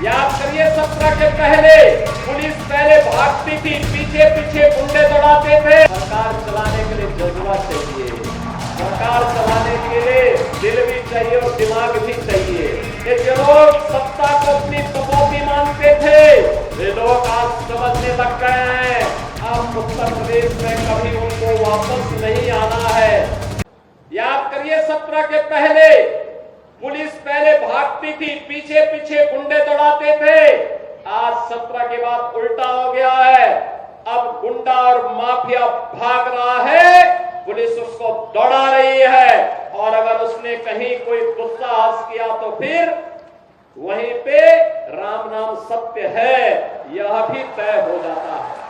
याद करिए 17 के पहले पुलिस पहले भागती थी, पीछे पीछे गुंडे दौड़ाते थे। सरकार चलाने के लिए जज्बा चाहिए, सरकार चलाने के लिए दिल भी चाहिए और दिमाग भी चाहिए। ये जो लोग सत्ता को अपनी कटौती मानते थे वे लोग आज समझने लग गए हैं अब उत्तर प्रदेश में कभी उनको वापस नहीं आना है। याद करिए 17 के पहले पुलिस पहले भागती थी, पीछे पीछे गुंडे दौड़ाते थे। आज 17 के बाद उल्टा हो गया है, अब गुंडा और माफिया भाग रहा है, पुलिस उसको दौड़ा रही है और अगर उसने कहीं कोई दुस्साहस किया तो फिर वहीं पे राम नाम सत्य है यह भी तय हो जाता है।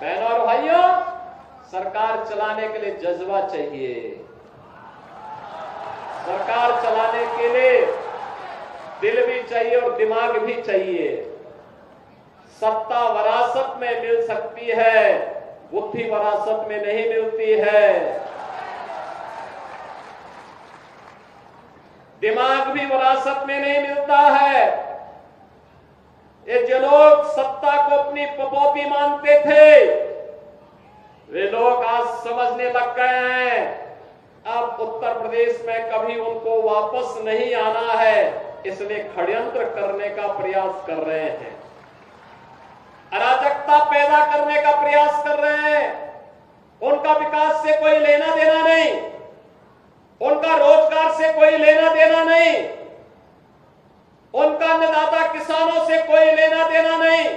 बहनों और भाइयों, सरकार चलाने के लिए जज्बा चाहिए, सरकार चलाने के लिए दिल भी चाहिए और दिमाग भी चाहिए। सत्ता विरासत में मिल सकती है, बुद्धि विरासत में नहीं मिलती है, दिमाग भी विरासत में नहीं मिलता है। ये जो लोग सत्ता को अपनी पपौती मानते थे वे लोग आज समझने लग गए हैं अब उत्तर प्रदेश में कभी उनको वापस नहीं आना है, इसलिए षड्यंत्र करने का प्रयास कर रहे हैं, अराजकता पैदा करने का प्रयास कर रहे हैं। उनका विकास से कोई लेना देना नहीं, उनका रोजगार से कोई लेना देना नहीं, उनका अन्नदाता किसानों से कोई लेना देना नहीं,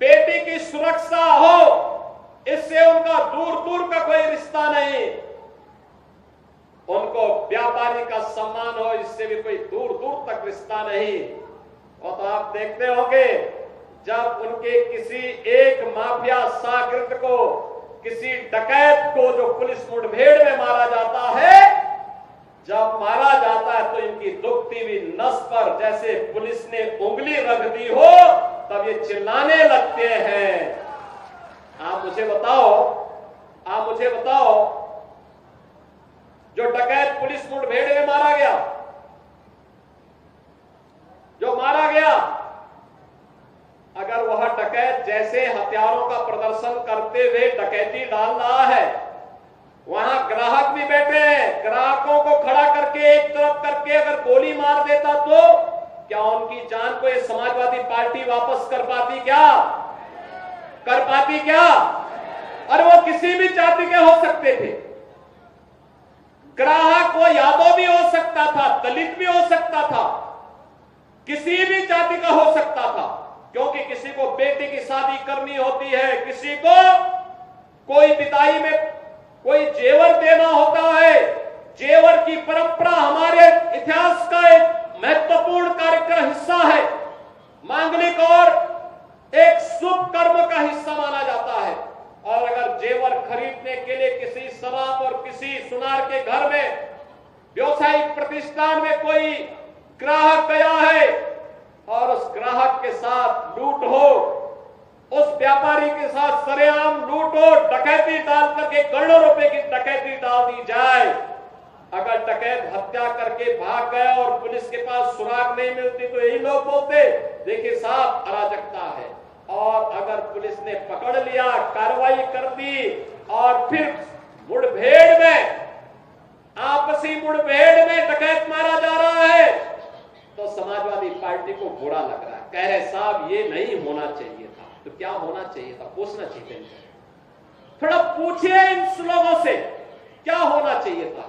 बेटी की सुरक्षा हो इससे उनका दूर दूर का कोई रिश्ता नहीं, उनको व्यापारी का सम्मान हो इससे भी कोई दूर दूर तक रिश्ता नहीं। और तो आप देखते होंगे जब उनके किसी एक माफिया शागिर्द को, किसी डकैत को जो पुलिस मुठभेड़ में मारा जाता है, जब मारा जाता है तो इनकी दुखती हुई नस पर जैसे पुलिस ने उंगली रख दी हो तब ये चिल्लाने लगते हैं। आप मुझे बताओ जो डकैत पुलिस मुठभेड़ में मारा गया, जो मारा गया, अगर वह डकैत जैसे हथियारों का प्रदर्शन करते हुए डकैती डाल रहा है, वहां ग्राहक भी बैठे हैं, ग्राहकों को खड़ा करके एक तरफ करके अगर गोली मार देता तो क्या उनकी जान को ये समाजवादी पार्टी वापस कर पाती क्या? कर पाती क्या? और वो किसी भी जाति के हो सकते थे, ग्राहक वो यादव भी हो सकता था, दलित भी हो सकता था, किसी भी जाति का हो सकता था, क्योंकि किसी को बेटी की शादी करनी होती है, किसी को कोई विदाई में कोई जेवर देना होता है। जेवर की परंपरा हमारे इतिहास का एक महत्वपूर्ण कार्यक्रम हिस्सा है, मांगलिक और एक शुभ कर्म का हिस्सा माना जाता है। और अगर जेवर खरीदने के लिए किसी शराब और किसी सुनार के घर में व्यवसायिक प्रतिष्ठान में कोई ग्राहक गया है और उस ग्राहक के साथ लूट हो, उस व्यापारी के साथ सरेआम लूट हो, डकैती डाल करके करोड़ों रुपए की डकैती डाल दी जाए, अगर डकैत हत्या करके भाग गया और पुलिस के पास सुराग नहीं मिलती तो यही लोग बोलते देखिए साहब अराजकता है। और अगर पुलिस ने पकड़ लिया, कार्रवाई कर दी और फिर मुठभेड़ में, आपसी मुठभेड़ में डकैत मारा जा रहा है तो समाजवादी पार्टी को बुरा लग रहा है, कह रहे साहब ये नहीं होना चाहिए था। तो क्या होना चाहिए था? पूछना चाहिए, थोड़ा पूछिए इन लोगों से क्या होना चाहिए था।